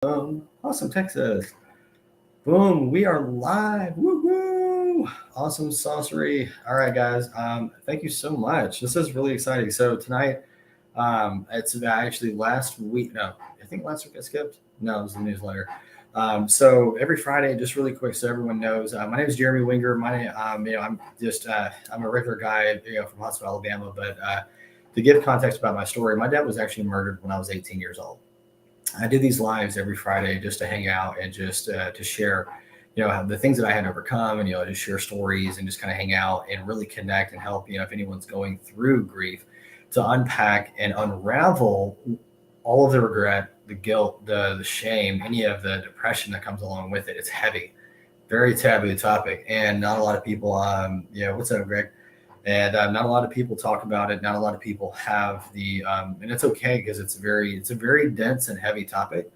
Awesome, Texas. Boom, we are live. Woo woo! Awesome sorcery. All right, guys. Thank you so much. This is really exciting. So tonight, it's actually last week. No, I think last week I skipped. No, it was the newsletter. So every Friday, just really quick, so everyone knows, my name is Jeremy Winger. I'm a regular guy, from Huntsville, Alabama. But to give context about my story, my dad was actually murdered when I was 18 years old. I did these lives every Friday just to hang out and just to share, the things that I had overcome, and just share stories and just kind of hang out and really connect and help. If anyone's going through grief, to unpack and unravel all of the regret, the guilt, the shame, any of the depression that comes along with it. It's heavy, very taboo topic, and not a lot of people. What's up, Greg? And not a lot of people talk about it. Not a lot of people have and it's okay because it's a very dense and heavy topic.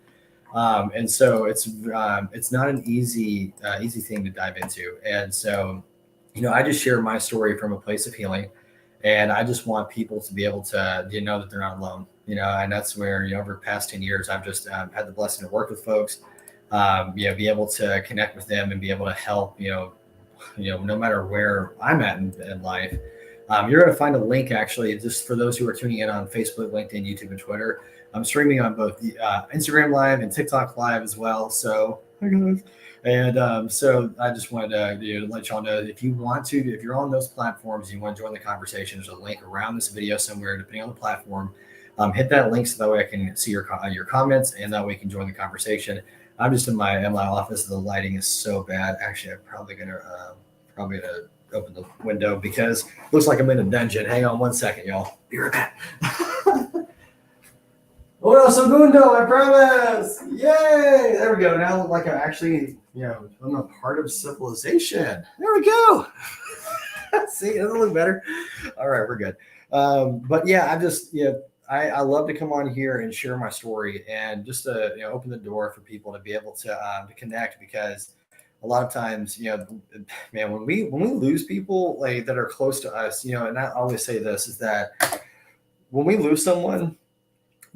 And so it's not an easy thing to dive into. And so, I just share my story from a place of healing, and I just want people to be able to know that they're not alone. And that's where over the past 10 years, I've just had the blessing to work with folks, be able to connect with them and be able to help. No matter where I'm at in life. You're going to find a link actually, just for those who are tuning in on Facebook, LinkedIn, YouTube, and Twitter. I'm streaming on both the Instagram Live and TikTok Live as well. So, hi guys. And so I just wanted to let y'all know that if you want to, if you're on those platforms, you want to join the conversation, there's a link around this video somewhere, depending on the platform. Hit that link so that way I can see your comments, and that way you can join the conversation. I'm just in my office. The lighting is so bad. Actually, I'm probably gonna open the window because it looks like I'm in a dungeon. Hang on one second, y'all. Be right back. Ora segundo, I promise. Yay! There we go. Now I look like I'm actually, I'm a part of civilization. There we go. See, it doesn't look better. All right, we're good. But yeah, I just, I love to come on here and share my story, and just to open the door for people to be able to connect, because a lot of times, man, when we lose people like that are close to us, and I always say this, is that when we lose someone,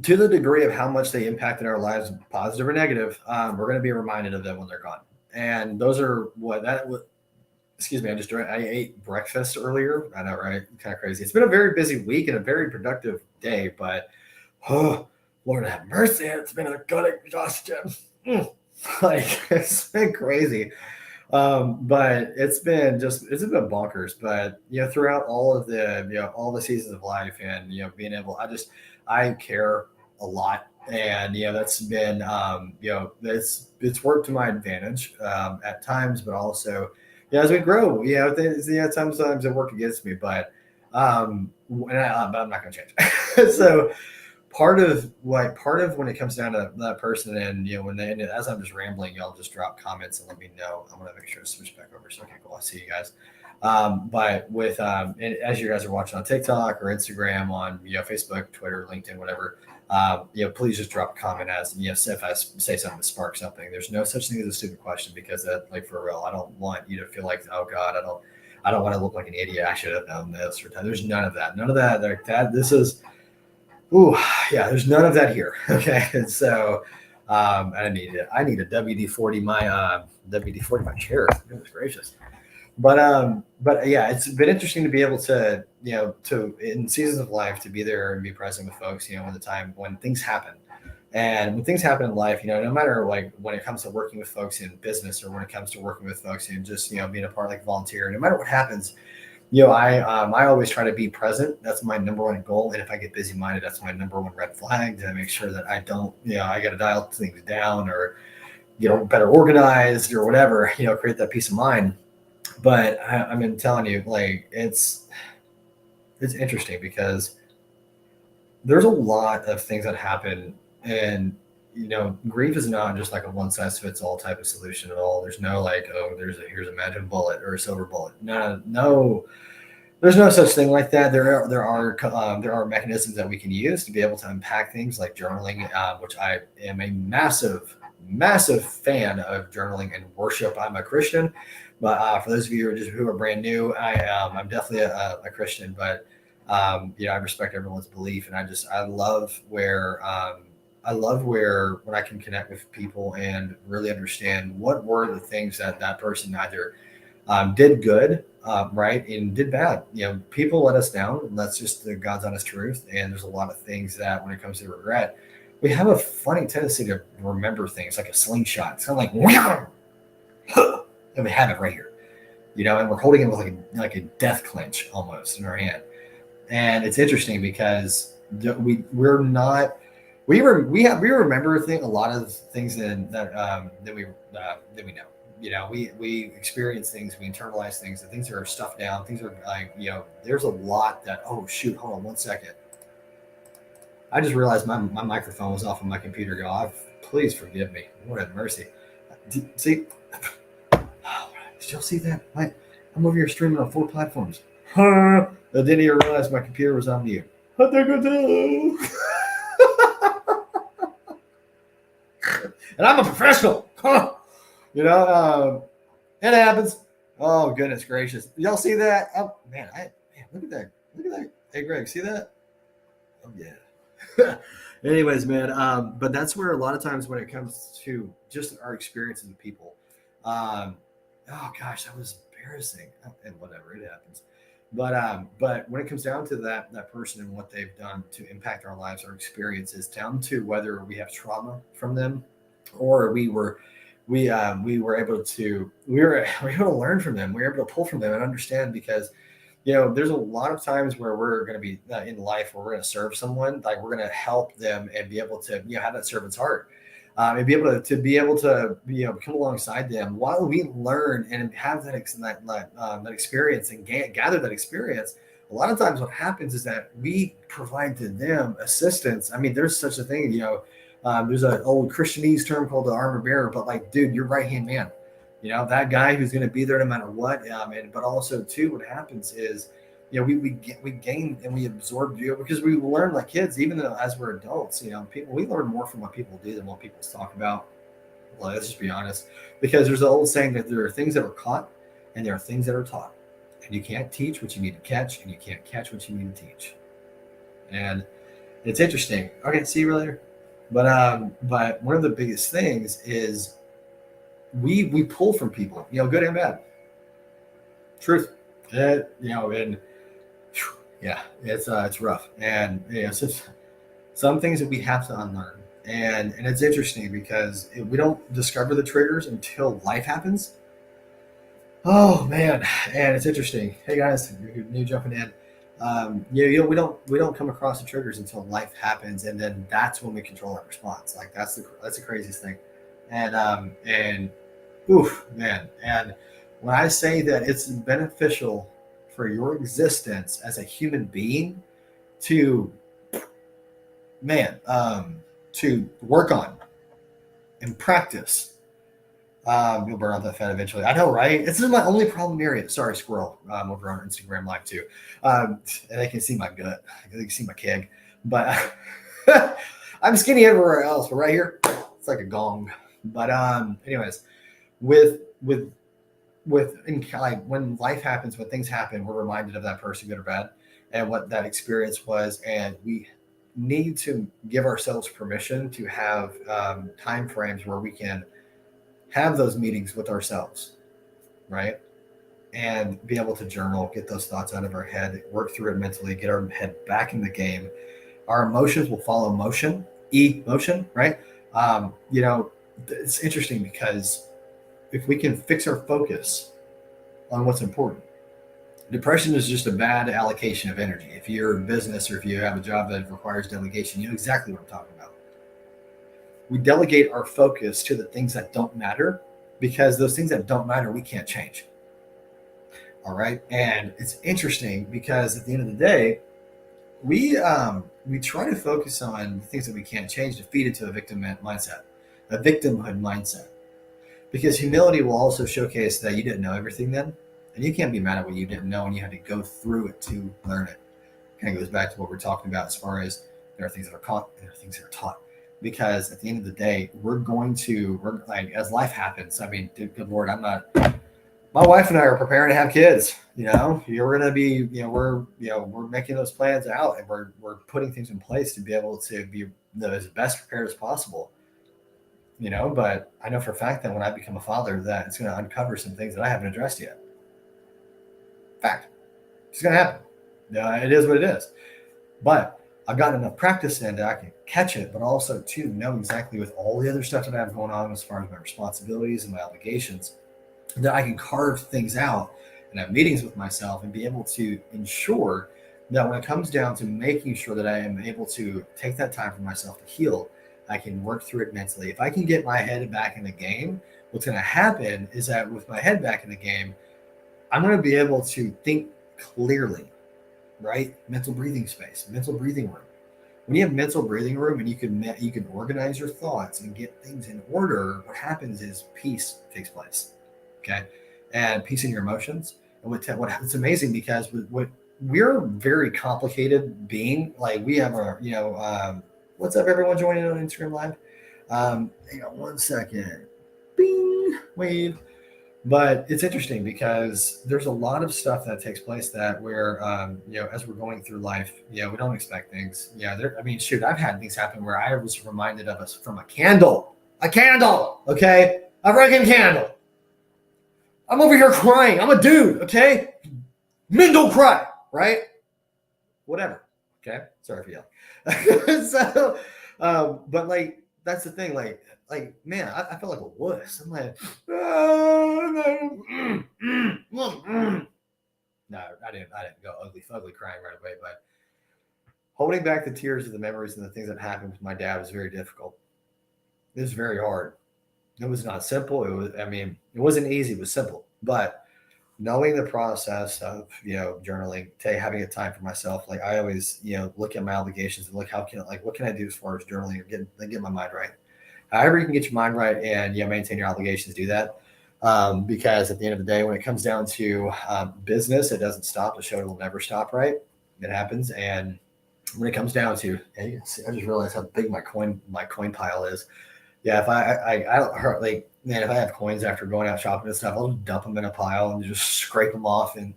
to the degree of how much they impacted our lives, positive or negative, we're going to be reminded of them when they're gone. And those are excuse me, I ate breakfast earlier. I know, right? Kind of crazy. It's been a very busy week and a very productive day, but oh, Lord have mercy, it's been a good exhaustion. Like, it's been crazy. But it's been bonkers. But throughout all of all the seasons of life, and being able, I care a lot, and that's been it's worked to my advantage at times, but also as we grow, sometimes it worked against me, but but I'm not going to change. So part of when it comes down to that person, and as I'm just rambling, y'all just drop comments and let me know. I'm gonna make sure to switch back over. So okay, cool, I see you guys. But with and as you guys are watching on TikTok or Instagram, on Facebook, Twitter, LinkedIn, whatever, please just drop a comment, as if I say something to spark something. There's no such thing as a stupid question, because that, like, for real, I don't want you to feel like, oh God, I don't want to look like an idiot. I should have known this. Or there's none of that. None of that. Like that. This is. Ooh, yeah, there's none of that here. Okay. And so I need a WD-40 my chair. Goodness gracious. But yeah, it's been interesting to be able to, to, in seasons of life, to be there and be present with folks, when the time when things happen. And when things happen in life, no matter, like, when it comes to working with folks in business, or when it comes to working with folks and just, being a part, like, volunteer, no matter what happens, I always try to be present. That's my number one goal. And if I get busy minded, that's my number one red flag, to make sure that I don't, I got to dial things down, or, better organized, or whatever, create that peace of mind. But I've been telling you, like, it's interesting, because there's a lot of things that happen, and grief is not just like a one size fits all type of solution at all. There's no, like, oh, here's a magic bullet or a silver bullet. No, there's no such thing like that. There are mechanisms that we can use to be able to unpack things, like journaling, which I am a massive fan of journaling and worship. I'm a Christian, but for those of you who are brand new, I'm definitely a Christian, but I respect everyone's belief, and I love where I love where when I can connect with people and really understand what were the things that that person either did good, right, and did bad. People let us down, and that's just the God's honest truth. And there's a lot of things that, when it comes to regret, we have a funny tendency to remember things like a slingshot. It's kind of like, and we have it right here, and we're holding it with like a death clench almost in our hand. And it's interesting because we're not we remember a lot of things that we know. We experience things, we internalize things, and things are stuffed down. Things are like, there's a lot that, oh shoot, hold on one second. I just realized my microphone was off of my computer. God, please forgive me. Lord have mercy. See, did y'all see that? I'm over here streaming on 4 platforms. I didn't even realize my computer was on mute. And I'm a professional. It happens. Oh, goodness gracious. Y'all see that? Oh, man, look at that. Look at that. Hey, Greg, see that? Oh, yeah. Anyways, man, but that's where a lot of times when it comes to just our experiences with people, oh, gosh, that was embarrassing. And whatever, it happens. But when it comes down to that person and what they've done to impact our lives, our experiences, down to whether we have trauma from them, or we were able to learn from them, we were able to pull from them and understand, because there's a lot of times where we're going to be in life where we're going to serve someone, like we're going to help them and be able to have that servant's heart. And be able to come alongside them while we learn and have that experience and gather that experience. A lot of times what happens is that we provide to them assistance. I mean, there's such a thing, there's an old Christianese term called the armor bearer, but like, dude, your right-hand man, that guy who's going to be there no matter what. But also too, what happens is, we gain and we absorb, because we learn like kids, even though as we're adults, we learn more from what people do than what people talk about. Well, let's just be honest, because there's the old saying that there are things that are caught and there are things that are taught, and you can't teach what you need to catch, and you can't catch what you need to teach. And it's interesting. Okay, see you later. But one of the biggest things is we pull from people, good and bad. Truth. And yeah, it's rough, and it's just some things that we have to unlearn, and it's interesting because we don't discover the triggers until life happens. Oh man, and it's interesting. Hey guys, you're new jumping in. We don't come across the triggers until life happens, and then that's when we control our response. Like that's the craziest thing, and oof, man, and when I say that it's beneficial for your existence as a human being to work on and practice, you'll burn out that fat eventually. I know, right? This is my only problem area. Sorry, squirrel. Over on Instagram Live too, and they can see my gut. They can see my keg, but I'm skinny everywhere else. But right here, it's like a gong. But anyways, with like when life happens, when things happen, we're reminded of that person, good or bad, and what that experience was, and we need to give ourselves permission to have time frames where we can have those meetings with ourselves, right? And be able to journal, get those thoughts out of our head, work through it mentally, get our head back in the game. Our emotions will follow motion, emotion, right? It's interesting because if we can fix our focus on what's important, depression is just a bad allocation of energy. If you're in business or if you have a job that requires delegation, you know exactly what I'm talking about. We delegate our focus to the things that don't matter, because those things that don't matter, we can't change. All right. And it's interesting because at the end of the day, we try to focus on things that we can't change to feed into a victimhood mindset. Because humility will also showcase that you didn't know everything then, and you can't be mad at what you didn't know, and you had to go through it to learn it. Kind of goes back to what we're talking about as far as there are things that are caught and there are things that are taught. Because at the end of the day, we're like, as life happens, I mean, good Lord, I'm not, my wife and I are preparing to have kids. You're going to be, we're making those plans out, and we're putting things in place to be able to be as best prepared as possible. But I know for a fact that when I become a father, that it's going to uncover some things that I haven't addressed yet. Fact, it's going to happen. It is what it is. But I've gotten enough practice in that I can catch it, but also too know exactly with all the other stuff that I have going on as far as my responsibilities and my obligations, that I can carve things out and have meetings with myself and be able to ensure that when it comes down to making sure that I am able to take that time for myself to heal, I can work through it mentally. If I can get my head back in the game, what's going to happen is that with my head back in the game, I'm going to be able to think clearly, right? Mental breathing space, mental breathing room. When you have mental breathing room and you can organize your thoughts and get things in order, what happens is peace takes place. Okay, and peace in your emotions. And what's amazing, because what we're a very complicated being. Like, we have our, what's up, everyone joining on Instagram Live? Hang on one second. Bing, wave. But it's interesting because there's a lot of stuff that takes place that we're, as we're going through life, we don't expect things. Shoot, I've had things happen where I was reminded of us from a candle, okay, a freaking candle. I'm over here crying. I'm a dude, okay? Men don't cry, right? Whatever, okay? Sorry for yelling. But like, that's the thing. Like, man, I feel like a wuss. I'm like, no, I didn't go ugly crying right away. But holding back the tears of the memories and the things that happened with my dad was very difficult. It was very hard. It was not simple. It wasn't easy. It was simple. But knowing the process of, journaling, having a time for myself, like I always, look at my obligations and look what can I do as far as journaling and get my mind right. However you can get your mind right and maintain your obligations, do that. Because at the end of the day, when it comes down to business, it doesn't stop. The show will never stop, right? It happens. And when it comes down to, and you can see, I just realized how big my coin pile is. Yeah, if if I have coins after going out shopping and stuff, I'll just dump them in a pile and just scrape them off. And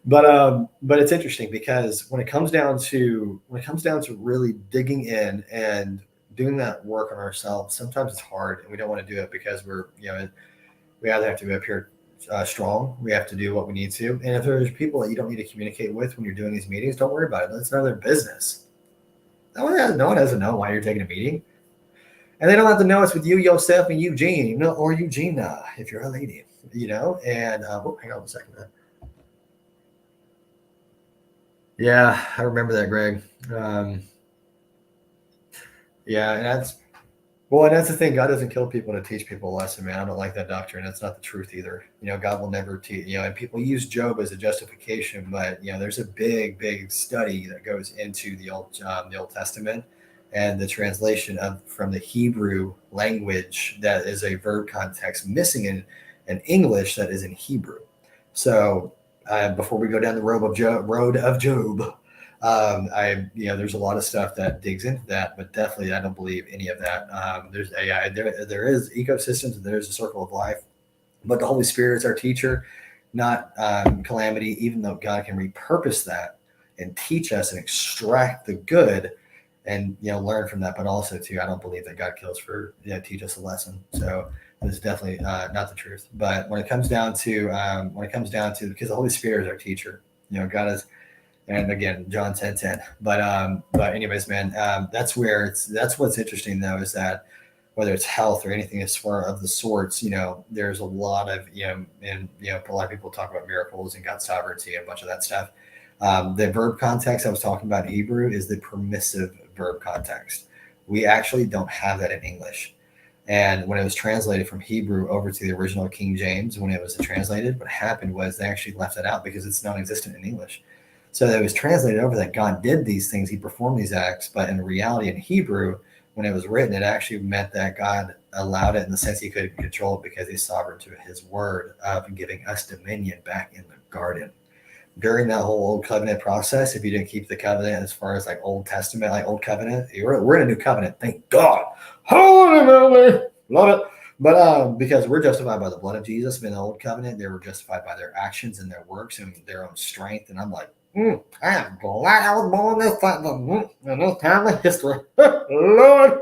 but it's interesting because when it comes down to really digging in and doing that work on ourselves, sometimes it's hard and we don't want to do it because we either have to appear strong, we have to do what we need to. And if there's people that you don't need to communicate with when you're doing these meetings, don't worry about it. That's none of their business. No one has to know why you're taking a meeting. And they don't have to know it's with you, yourself, and Eugene, or Eugenia, if you're a lady, And hang on a second. Yeah, I remember that, Greg. Yeah, and that's the thing. God doesn't kill people to teach people a lesson, man. I don't like that doctrine. That's not the truth either. God will never teach. And people use Job as a justification, but there's a big study that goes into the Old Testament and the translation from the Hebrew language that is a verb context missing in English that is in Hebrew. So before we go down the road of Job, there's a lot of stuff that digs into that, but definitely I don't believe any of that. There's AI, there is ecosystems, and there's a circle of life, but the Holy Spirit is our teacher, not calamity. Even though God can repurpose that and teach us and extract the good and learn from that, but also too, I don't believe that God kills for teach us a lesson. So it's definitely not the truth. But when it comes down to because the Holy Spirit is our teacher, God is, and again, John 10:10. But anyways, man, that's what's interesting though, is that whether it's health or anything of the sorts, there's a lot of and a lot of people talk about miracles and God's sovereignty and a bunch of that stuff. The verb context I was talking about in Hebrew is the permissive verb context. We actually don't have that in English. And when it was translated from Hebrew over to the original King James, when it was translated, what happened was they actually left that out because it's non-existent in English. So it was translated over that God did these things, he performed these acts, but in reality in Hebrew, when it was written, it actually meant that God allowed it in the sense he could control it because he's sovereign to his word of giving us dominion back in the garden. During that whole Old Covenant process, if you didn't keep the covenant as far as like Old Testament, like Old Covenant, we're in a new covenant. Thank God. Holy moly. Love it. But because we're justified by the blood of Jesus in the old covenant, they were justified by their actions and their works and their own strength. And I'm like, I am glad I was born in this time of history. Lord.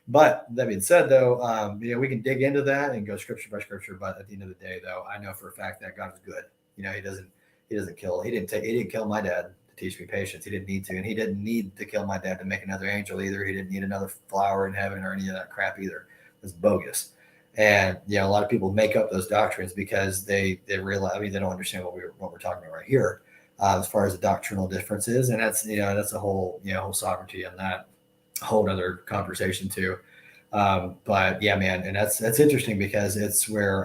But that being said, though, we can dig into that and go scripture by scripture. But at the end of the day, though, I know for a fact that God is good. He doesn't kill. He didn't kill my dad to teach me patience. He didn't need to, and he didn't need to kill my dad to make another angel either. He didn't need another flower in heaven or any of that crap either. It's bogus. And a lot of people make up those doctrines because they realize, they don't understand what we're talking about right here, as far as the doctrinal differences, and that's a whole whole sovereignty on that whole other conversation too. But yeah, man, and that's interesting because it's where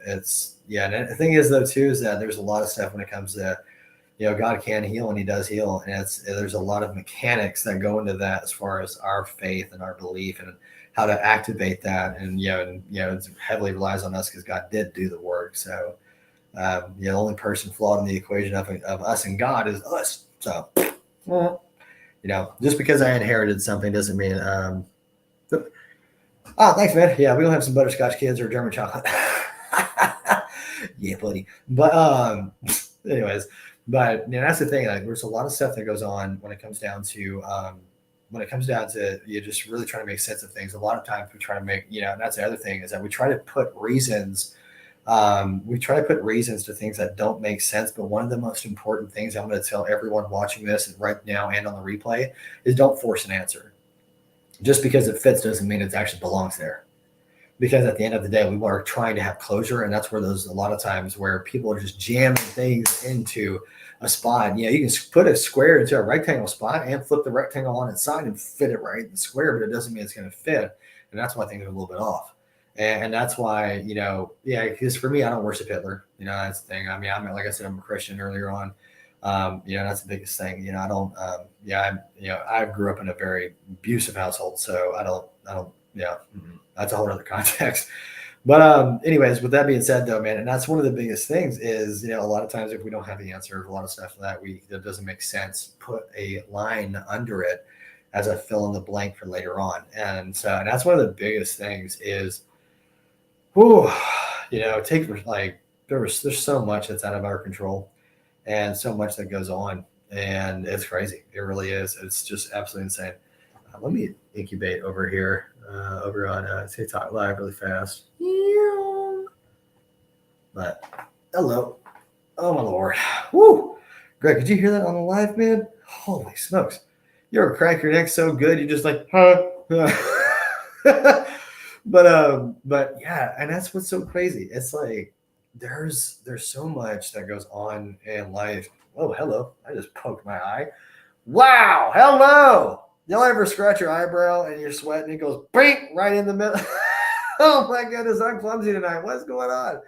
it's and the thing is though too is that there's a lot of stuff when it comes to God can heal and he does heal, and there's a lot of mechanics that go into that as far as our faith and our belief and how to activate that, and it heavily relies on us because God did do the work. So the only person flawed in the equation of us and God is us. So just because I inherited something doesn't mean thanks, man. Yeah, we don't have some butterscotch kids or German chocolate. Yeah, buddy. But anyways, but that's the thing. Like, there's a lot of stuff that goes on when it comes down to you just really trying to make sense of things. A lot of times we try to make and that's the other thing is that we try to put reasons. We try to put reasons to things that don't make sense. But one of the most important things I'm going to tell everyone watching this right now and on the replay is don't force an answer. Just because it fits doesn't mean it actually belongs there. Because at the end of the day, we are trying to have closure, and that's where a lot of times where people are just jamming things into a spot. You can put a square into a rectangle spot and flip the rectangle on its side and fit it right in the square, but it doesn't mean it's going to fit, and that's why things are a little bit off. And that's why because for me, I don't worship Hitler. That's the thing. I mean, like I said, I'm a Christian earlier on. That's the biggest thing. I don't. I grew up in a very abusive household, so I don't. That's a whole other context. But anyways, with that being said, though, man, and that's one of the biggest things is a lot of times if we don't have the answer, a lot of stuff that doesn't make sense, put a line under it as a fill in the blank for later on, and that's one of the biggest things is, there's so much that's out of our control. And so much that goes on, and it's crazy. It really is. It's just absolutely insane. Let me incubate over here, over on TikTok Live really fast. But hello, oh my lord, woo, Greg, did you hear that on the live, man? Holy smokes, you ever crack your neck so good you just like, huh? But yeah, and that's what's so crazy. It's like there's so much that goes on in life. Oh, hello. I just poked my eye. Wow. Hello. Y'all ever scratch your eyebrow and you're sweating? It goes bing right in the middle. Oh my goodness. I'm clumsy tonight. What's going on?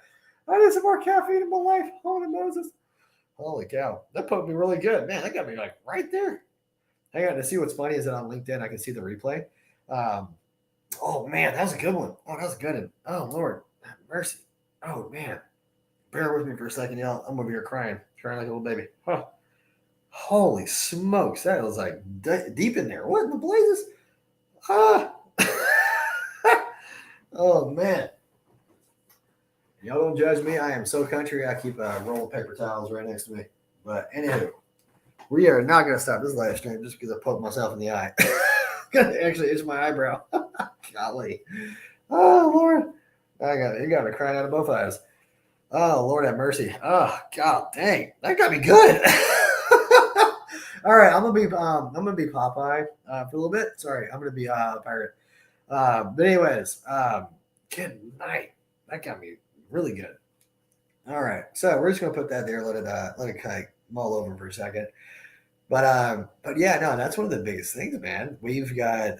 I need some more caffeine in my life. Holy Moses. Holy cow. That poked me really good. Man, that got me like right there. Hang on. To see what's funny is that on LinkedIn, I can see the replay. Oh man, that was a good one. Oh, that was a good one. Oh Lord, have mercy. Oh man, bear with me for a second, y'all. I'm over here crying like a little baby. Huh. Holy smokes, that was like deep in there. What in the blazes? Ah. Oh man, y'all don't judge me. I am so country. I keep a roll of paper towels right next to me. But anywho, we are not going to stop this live stream just because I poked myself in the eye. Actually, it's my eyebrow. Golly. Oh, Lord. You got me crying out of both eyes. Oh, Lord have mercy. Oh, God dang. That got me good. All right, I'm gonna be Popeye for a little bit. Sorry, I'm gonna be pirate. But anyways, good night. That got me really good. All right, so we're just gonna put that there. Let it kind of mull over for a second. But yeah, no, that's one of the biggest things, man. We've got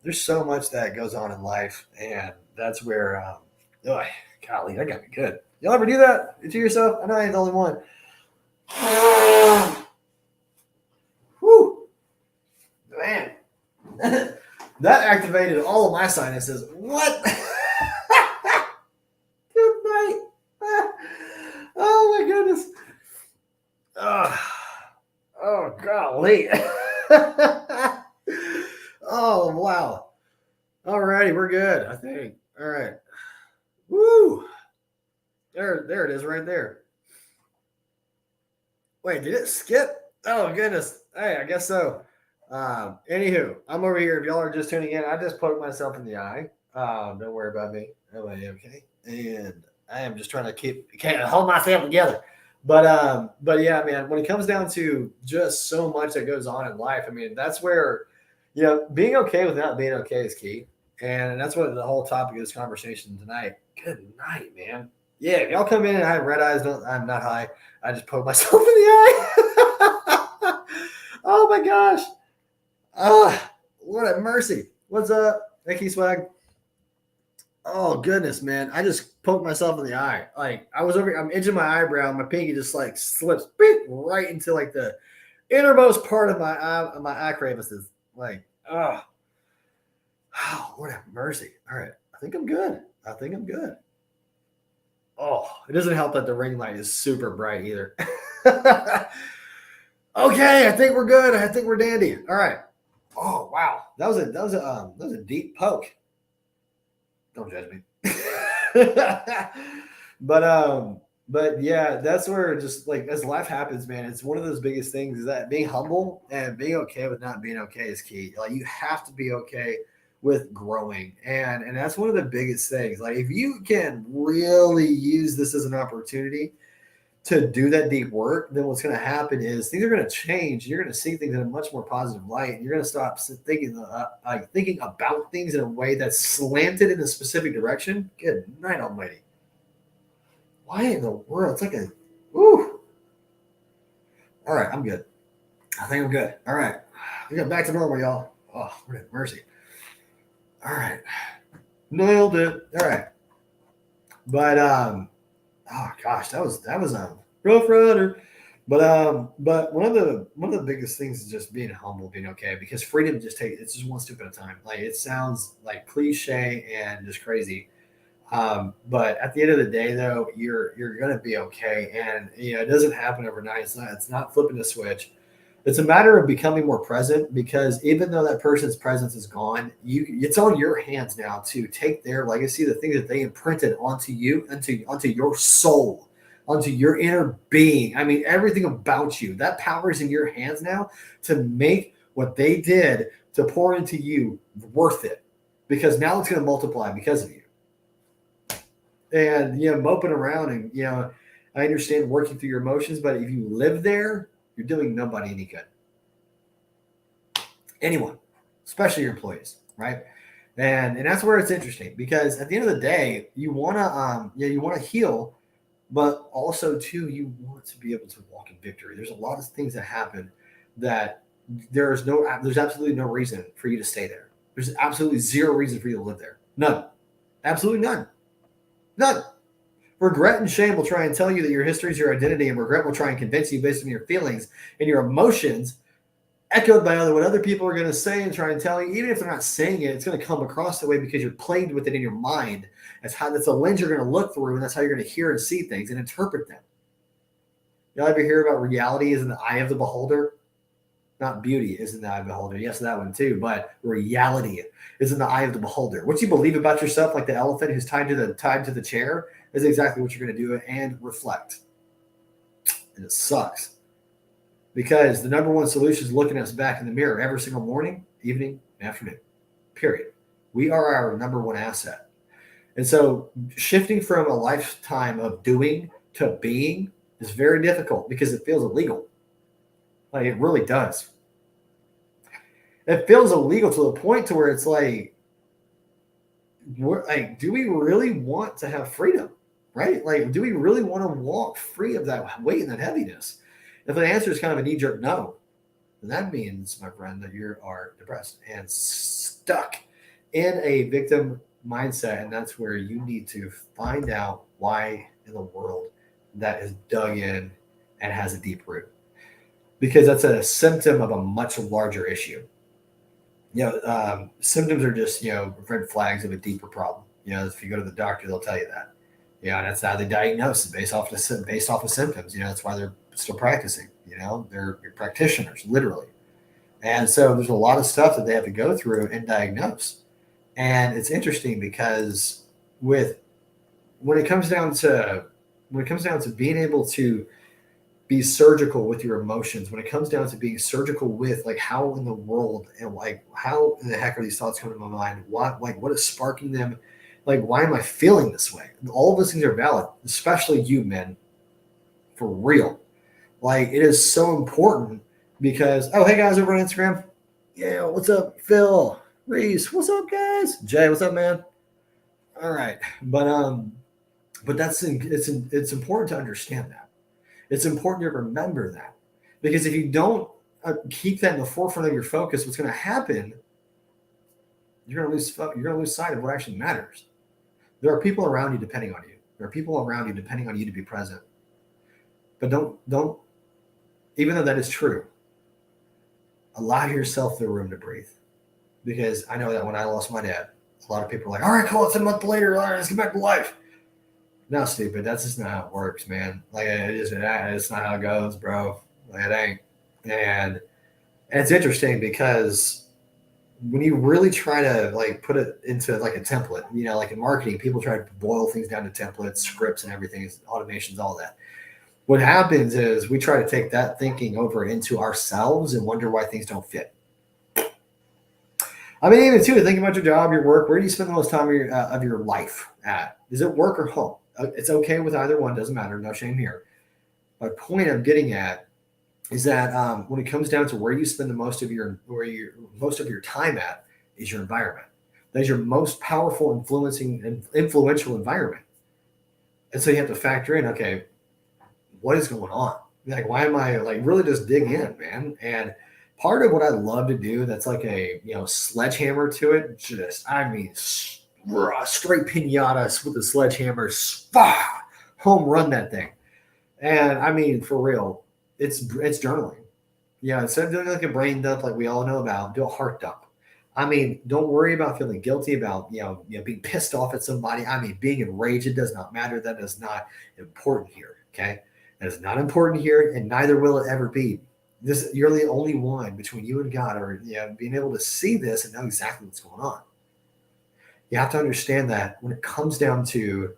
there's so much that goes on in life, and that's where golly, that got me good. Y'all ever do that to yourself? I know I ain't the only one. Whew, man, that activated all of my sinuses. What? Good night. Oh my goodness. Oh, golly. Oh, wow. All righty, we're good, I think. All right. Woo. There it is right there. Wait, did it skip? Oh goodness. Hey, I guess so. Anywho, I'm over here. If y'all are just tuning in, I just poked myself in the eye. Don't worry about me. Am I okay? And I am just trying to can't hold myself together. But yeah, man, when it comes down to just so much that goes on in life, I mean, that's where, being okay with not being okay is key. And that's what the whole topic of this conversation tonight. Good night, man. Yeah, if y'all come in and I have red eyes, I'm not high. I just poked myself in the eye. Oh my gosh. What a mercy. What's up? Mickey Swag. Oh goodness, man. I just poked myself in the eye. Like I'm itching my eyebrow, and my pinky just like slips right into like the innermost part of my eye crevices. Like, oh, what a mercy. All right. I think I'm good. Oh, it doesn't help that the ring light is super bright either. Okay, I think we're good. I think we're dandy. All right. Oh wow, that was a deep poke. Don't judge me. but yeah, that's where just like as life happens, man. It's one of those biggest things is that being humble and being okay with not being okay is key. Like you have to be okay with growing, and that's one of the biggest things. Like if you can really use this as an opportunity to do that deep work, then what's going to happen is things are going to change. You're going to see things in a much more positive light. And you're going to stop thinking about things in a way that's slanted in a specific direction. Good night, Almighty. Why in the world? It's like a, woo. All right, I'm good. I think I'm good. All right. We got back to normal, y'all. Oh, what a mercy. All right. Nailed it. All right. But, oh gosh, that was rough rider. But one of the biggest things is just being humble, being okay, because freedom it's just one step at a time. Like it sounds like cliche and just crazy. But at the end of the day though, you're gonna be okay. And it doesn't happen overnight. It's not flipping a switch. It's a matter of becoming more present because even though that person's presence is gone, it's on your hands now to take their legacy, the things that they imprinted onto you, onto your soul, onto your inner being. I mean, everything about you. That power is in your hands now to make what they did to pour into you worth it. Because now it's going to multiply because of you. And moping around and I understand working through your emotions, but if you live there, you're doing nobody any good. Anyone, especially your employees, right? And that's where it's interesting because at the end of the day, you want to heal, but also too you want to be able to walk in victory. There's a lot of things that happen that there's absolutely no reason for you to stay there. There's absolutely zero reason for you to live there. None. Absolutely none. None. Regret and shame will try and tell you that your history is your identity, and regret will try and convince you based on your feelings and your emotions, echoed by what other people are going to say and try and tell you. Even if they're not saying it, it's going to come across that way because you're plagued with it in your mind. That's a lens you're going to look through, and that's how you're going to hear and see things and interpret them. Y'all ever hear about reality is in the eye of the beholder? Not beauty is in the eye of the beholder. Yes, that one too. But reality is in the eye of the beholder. What you believe about yourself, like the elephant who's tied to the chair, is exactly what you're going to do and reflect. And it sucks because the number one solution is looking us back in the mirror every single morning, evening, afternoon. Period. We are our number one asset. And so shifting from a lifetime of doing to being is very difficult because it feels illegal. Like it really does. It feels illegal to the point to where it's like, do we really want to have freedom? Right? Like, do we really want to walk free of that weight and that heaviness? If the answer is kind of a knee-jerk no, then that means, my friend, that you are depressed and stuck in a victim mindset. And that's where you need to find out why in the world that is dug in and has a deep root. Because that's a symptom of a much larger issue. Symptoms are just, red flags of a deeper problem. If you go to the doctor, they'll tell you that. And that's how they diagnose it based off of symptoms. That's why they're still practicing. They're practitioners, literally. And so there's a lot of stuff that they have to go through and diagnose. And it's interesting because with when it comes down to being able to be surgical with your emotions, when it comes down to being surgical with like how in the world and like how in the heck are these thoughts coming to my mind, what is sparking them, like why am I feeling this way? All of those things are valid, especially you men, for real. Like it is so important because oh hey guys over on Instagram, yeah, what's up Phil, Reese, what's up guys, Jay, what's up man? All right, but it's important to understand that. It's important to remember that because if you don't keep that in the forefront of your focus, what's going to happen? You're going to lose sight of what actually matters. There are people around you depending on you. There are people around you depending on you to be present. But don't even though that is true, allow yourself the room to breathe. Because I know that when I lost my dad, a lot of people are like, "All right, cool, it's a month later. All right, let's get back to life." No, stupid. That's just not how it works, man. Like it's not how it goes, bro. Like, it ain't. And it's interesting because when you really try to like put it into like a template, like in marketing, people try to boil things down to templates, scripts, and everything, automations, all that. What happens is we try to take that thinking over into ourselves and wonder why things don't fit. I mean, even too, think about your job, your work. Where do you spend the most time of your life at? Is it work or home? It's okay with either one. Doesn't matter. No shame here. My point I'm getting at is that when it comes down to where you spend the most of your time at is your environment. That is your most powerful, influential environment. And so you have to factor in, okay, what is going on? Like, why am I like really just dig in, man? And part of what I love to do that's like a sledgehammer to it, just I mean straight pinatas with a sledgehammer, home run that thing. And I mean for real, it's journaling. Yeah, instead of doing like a brain dump like we all know about, do a heart dump. I mean, don't worry about feeling guilty about being pissed off at somebody. I mean, being enraged, it does not matter. That is not important here. Okay, that is not important here, and neither will it ever be. You're the only one between you and God, or being able to see this and know exactly what's going on. You have to understand that when it comes down to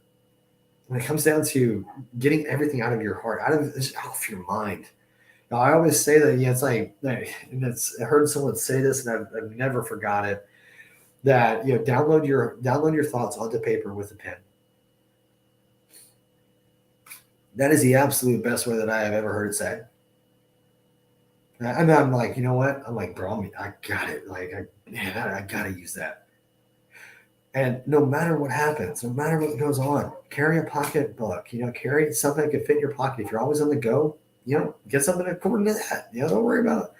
getting everything out of your heart, off your mind. Now, I always say that it's like, and I heard someone say this, and I've never forgot it. That download your thoughts onto paper with a pen. That is the absolute best way that I have ever heard it said. And I'm like, you know what? I'm like, bro, I got it. Like, I gotta use that. And no matter what happens, no matter what goes on, carry a pocketbook. Carry something that can fit in your pocket. If you're always on the go, get something according to that. Don't worry about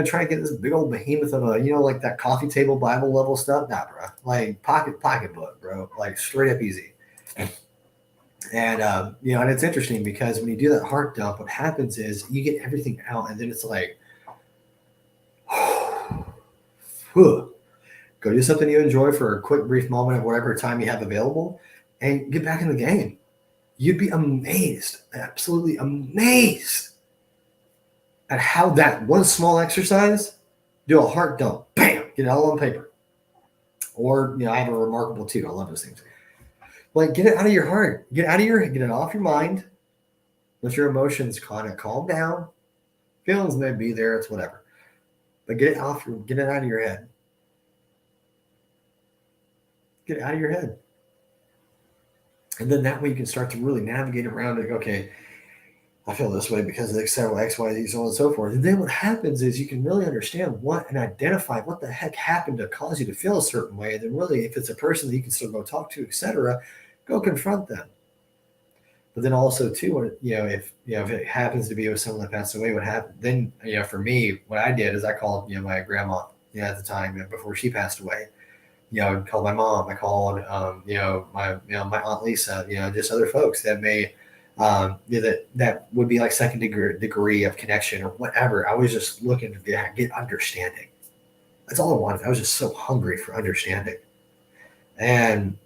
try to get this big old behemoth of a like that coffee table Bible level stuff. Nah, bro. Like pocketbook, bro. Like straight up easy. And and it's interesting because when you do that heart dump, what happens is you get everything out, and then it's like, whew, go do something you enjoy for a quick, brief moment of whatever time you have available, and get back in the game. You'd be amazed, absolutely amazed, at how that one small exercise, do a heart dump, bam, get it all on paper. Or I have a remarkable too. I love those things. Like, get it out of your heart. Get it off your mind. Let your emotions kind of calm down. Feelings may be there, it's whatever. But get it out of your head. Get it out of your head. And then that way you can start to really navigate around it. Okay, I feel this way because of X, Y, Z, so on and so forth. And then what happens is you can really understand and identify what the heck happened to cause you to feel a certain way. And then really, if it's a person that you can still go talk to, etc., go confront them. But then also too, if it happens to be with someone that passed away, what happened then? For me, what I did is I called my grandma at the time before she passed away. I called my mom. I called my aunt Lisa. Just other folks that may that would be like second degree of connection or whatever. I was just looking to get understanding. That's all I wanted. I was just so hungry for understanding. And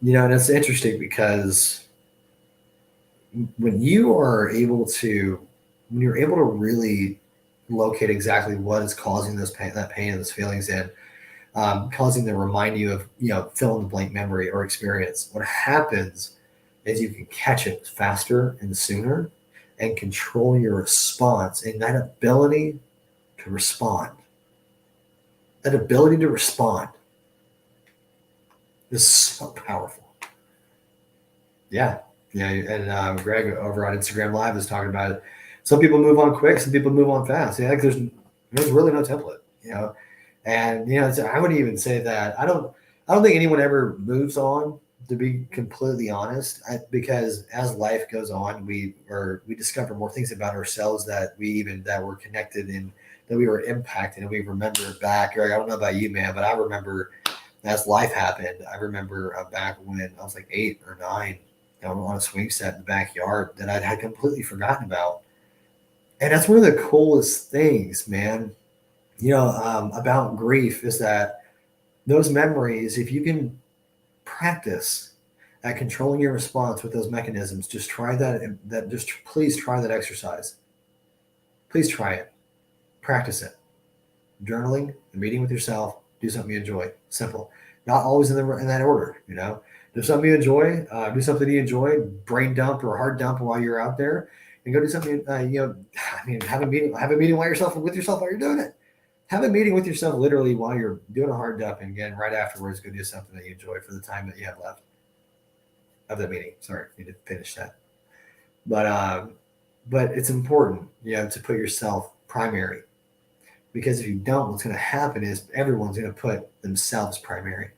and it's interesting because when you're able to really locate exactly what is causing that pain and those feelings in, causing them to remind you of, fill in the blank memory or experience. What happens is you can catch it faster and sooner and control your response. And that ability to respond, is so powerful. Yeah. Yeah. And Greg over on Instagram Live is talking about it. Some people move on quick, some people move on fast. Yeah, like there's really no template. And I wouldn't even say that. I don't think anyone ever moves on, to be completely honest, because as life goes on, we discover more things about ourselves that were connected and that we were impacted, and we remember back. Or I don't know about you, man, but I remember as life happened. I remember back when I was like 8 or 9, on a swing set in the backyard that I had completely forgotten about. And that's one of the coolest things, man. About grief is that those memories, if you can practice at controlling your response with those mechanisms, just try that. Just please try that exercise. Please try it. Practice it. Journaling, a meeting with yourself, do something you enjoy. Simple. Not always in that order. Do something you enjoy. Do something you enjoy. Brain dump or hard dump while you're out there, and go do something. Have a meeting. Have a meeting with yourself while you're doing it. Have a meeting with yourself literally while you're doing a hard dump, and again, right afterwards, go do something that you enjoy for the time that you have left of the meeting. Sorry, you didn't finish that. But it's important, to put yourself primary, because if you don't, what's going to happen is everyone's going to put themselves primary.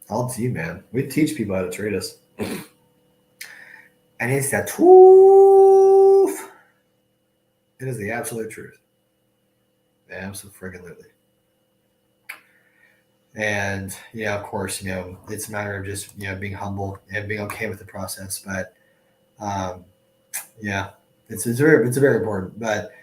All to you, man. We teach people how to treat us, and it's that truth. It is the absolute truth. Absolutely. And of course, it's a matter of just being humble and being okay with the process. But it's very important. But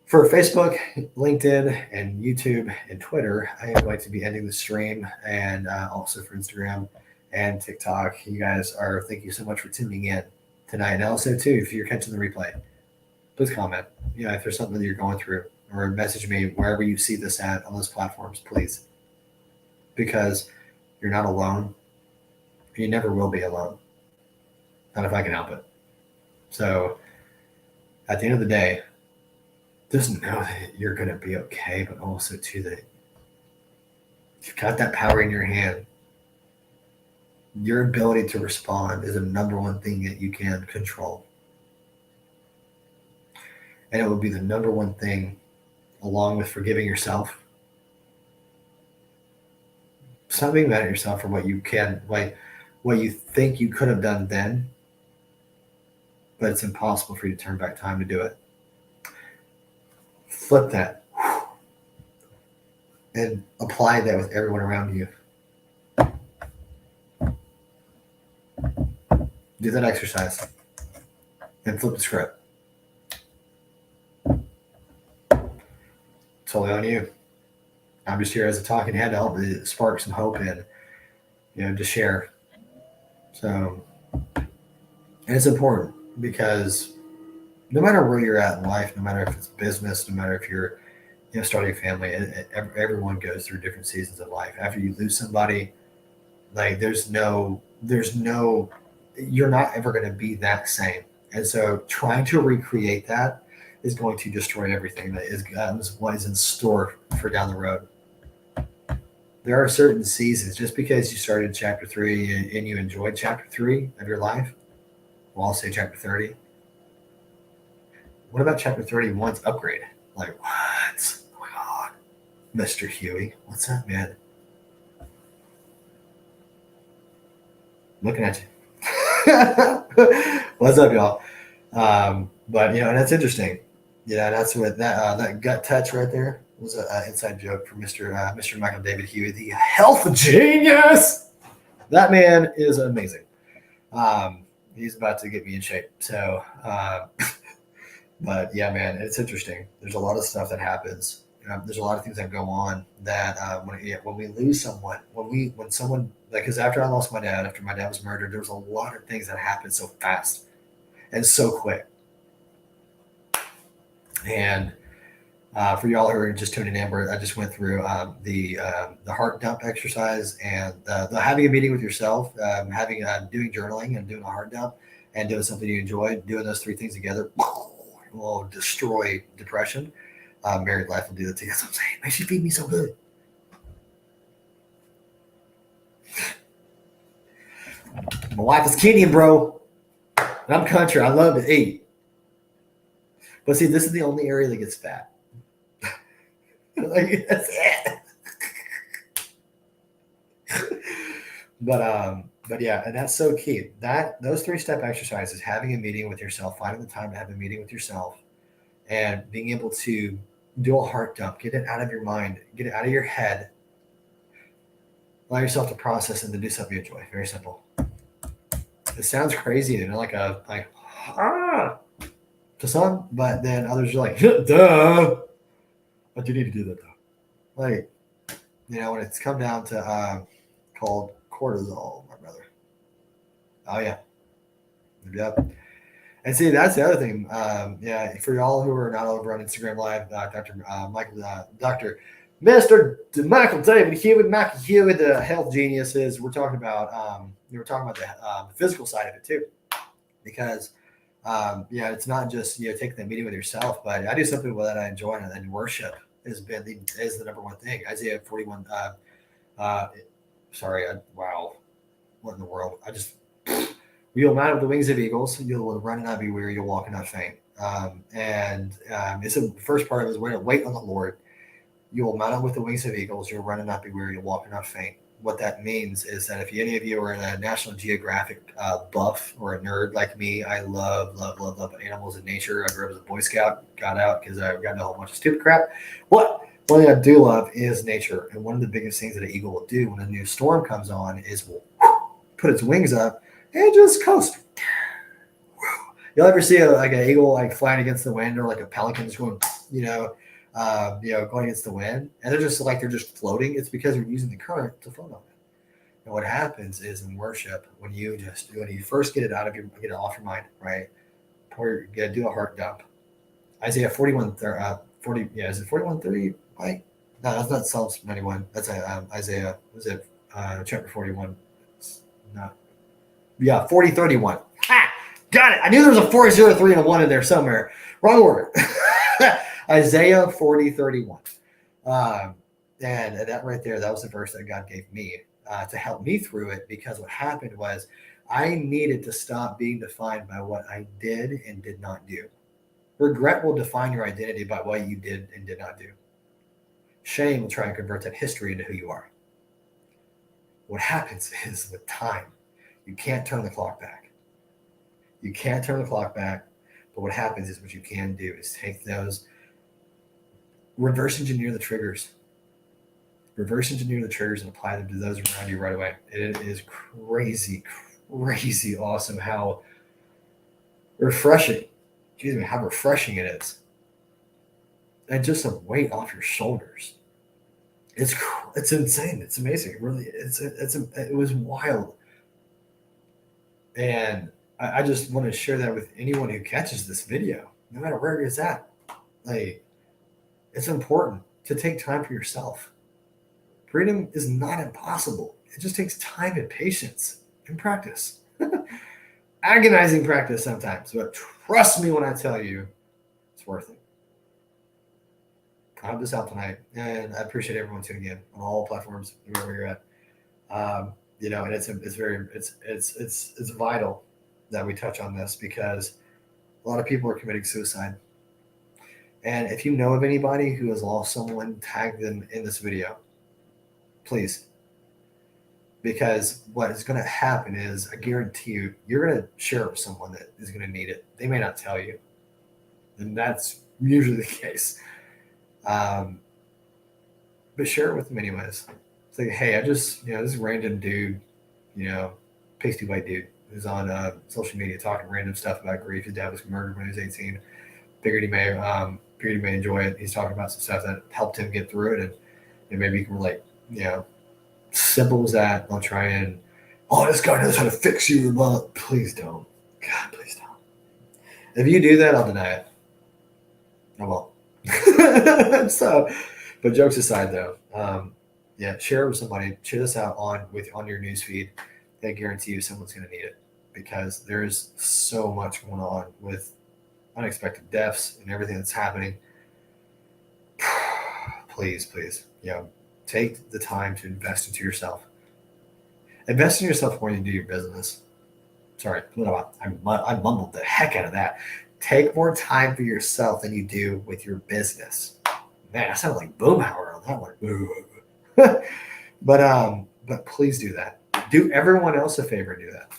for Facebook, LinkedIn, and YouTube and Twitter, I am going to be ending the stream, and also for Instagram and TikTok. Thank you so much for tuning in tonight, and also too, if you're catching the replay, please comment. If there's something that you're going through, or message me wherever you see this at on those platforms, please. Because you're not alone. You never will be alone. Not if I can help it. So at the end of the day, just know that you're going to be okay, but also too that you've got that power in your hand. Your ability to respond is the number one thing that you can control. And it will be the number one thing, along with forgiving yourself. Stop being mad at yourself for what you think you could have done then, but it's impossible for you to turn back time to do it. Flip that and apply that with everyone around you. Do that exercise and flip the script. Totally on you. I'm just here as a talking head to help spark some hope and, to share. So, and it's important because no matter where you're at in life, no matter if it's business, no matter if you're, starting a family, everyone goes through different seasons of life. After you lose somebody, like there's no, you're not ever going to be that same. And so trying to recreate that is going to destroy everything that is what is in store for down the road. There are certain seasons. Just because you started chapter 3 and you enjoyed chapter 3 of your life, well, I'll say chapter 30. What about chapter 31's upgrade? Like, what? Oh my God. Mr. Huey, what's up, man? Looking at you. What's up, y'all? But, and that's interesting. That's what that gut touch right there was an inside joke for Mr. Michael David Huey, the health genius. That man is amazing. He's about to get me in shape. So, but yeah, man, it's interesting. There's a lot of stuff that happens. There's a lot of things that go on that when we lose someone, when someone, because after I lost my dad, after my dad was murdered, there was a lot of things that happened so fast and so quick. And For y'all who are just tuning in, I just went through the heart dump exercise and the having a meeting with yourself, having doing journaling and doing a heart dump and doing something you enjoy. Doing those three things together will destroy depression. Married life will do that too. That's what I'm saying. Makes you feed me so good. My wife is Kenyan, bro. And I'm country. I love to eat. But see, this is the only area that gets fat. Like, that's it. But yeah, and that's so key. Those 3-step exercises, having a meeting with yourself, finding the time to have a meeting with yourself, and being able to do a heart dump, get it out of your mind, get it out of your head, allow yourself to process and to do something you enjoy. Very simple. It sounds crazy, like to some, but then others are like, duh. But you need to do that though. Like, when it's come down to called cortisol, my brother. Oh yeah. Yep. And see, that's the other thing. For y'all who are not over on Instagram Live, Dr. Mr. Michael David Hewitt, Michael Hewitt, the health genius, we're talking about the physical side of it too, because it's not just taking that meeting with yourself, but I do something that I enjoy, and worship is the number one thing. Isaiah 41. Wow, what in the world? You'll mount up with the wings of eagles. You'll run and not be weary. You'll walk and not faint. It's the first part of it is wait on the Lord. You will mount up with the wings of eagles. You'll run and not be weary. You'll walk and not faint. What that means is that if any of you are in a National Geographic buff or a nerd like me, I love animals and nature. I grew up as a Boy Scout, got out because I got into a whole bunch of stupid crap. One thing I do love is nature. And one of the biggest things that an eagle will do when a new storm comes on is will put its wings up and just coast. You'll ever see an eagle flying against the wind, or like a pelican just going, going against the wind, and they're just floating? It's because they're using the current to float on it. And what happens is in worship, when you first get it off your mind, right? You gotta do a heart dump. Isaiah 41, 40. Yeah, is it 41:30? Right? No, that's not Psalms 91. That's Isaiah. Was it chapter 41? It's not. Yeah, 40:31. Ha! Got it. I knew there was a 403 and a 1 in there somewhere. Wrong order. Isaiah 40:31. And that right there, that was the verse that God gave me to help me through it, because what happened was I needed to stop being defined by what I did and did not do. Regret will define your identity by what you did and did not do. Shame will try and convert that history into who you are. What happens is with time, you can't turn the clock back. You can't turn the clock back, but what happens is what you can do is take those, reverse engineer the triggers. Reverse engineer the triggers and apply them to those around you right away. It is crazy awesome how refreshing it is. And just a weight off your shoulders. It's insane. It's amazing. It really, it was wild. And I just want to share that with anyone who catches this video, no matter where it's at. It's important to take time for yourself. Freedom is not impossible. It just takes time and patience and practice. Agonizing practice sometimes, but trust me when I tell you, it's worth it. I hope this out tonight, and I appreciate everyone tuning in on all platforms wherever you're at. And it's vital that we touch on this, because a lot of people are committing suicide. And if you know of anybody who has lost someone, tag them in this video, please. Because what is going to happen is, I guarantee you, you're going to share it with someone that is going to need it. They may not tell you. And that's usually the case. But share it with them anyways. It's like, hey, I just, this random dude, pasty white dude who's on social media talking random stuff about grief. His dad was murdered when he was 18. Figured he may enjoy it. He's talking about some stuff that helped him get through it, and maybe you can relate. Simple as that. I'll try and, this guy knows how to fix you. Well, please don't. God, please don't. If you do that, I'll deny it. I won't. So, but jokes aside, though, yeah, share it with somebody. Share this out on your newsfeed. I guarantee you, someone's going to need it because there's so much going on with unexpected deaths and everything that's happening. Please, please, take the time to invest into yourself. Invest in yourself more than you do your business. Sorry, I mumbled the heck out of that. Take more time for yourself than you do with your business. Man, I sounded like Boomhauer on that one. but please do that. Do everyone else a favor and do that.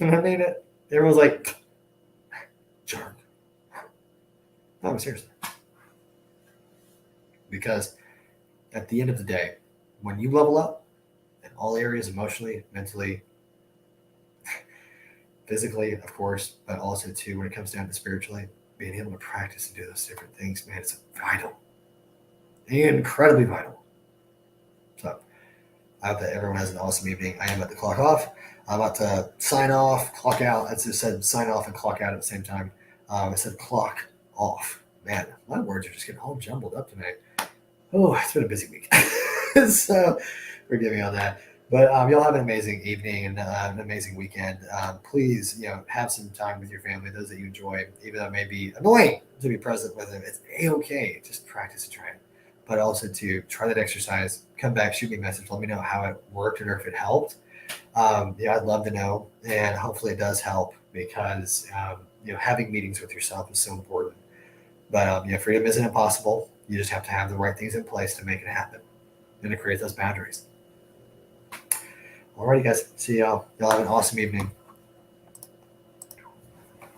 I mean it. Everyone's like, jerk. No, seriously. Because at the end of the day, when you level up in all areas, emotionally, mentally, physically, of course, but also too when it comes down to spiritually, being able to practice and do those different things, man, it's vital. Incredibly vital. So I hope that everyone has an awesome evening. I am about to clock off. I'm about to sign off, clock out. I just said sign off and clock out at the same time. I said clock off. Man, my words are just getting all jumbled up tonight. Oh, it's been a busy week. So forgive me on that. But y'all have an amazing evening and an amazing weekend. Please, have some time with your family, those that you enjoy, even though it may be annoying to be present with them. It's a-okay. Just practice and try it. But also to try that exercise, come back, shoot me a message, let me know how it worked or if it helped. I'd love to know, and hopefully it does help because having meetings with yourself is so important. But freedom isn't impossible. You just have to have the right things in place to make it happen and to create those boundaries. Alrighty, guys. See y'all. Y'all have an awesome evening.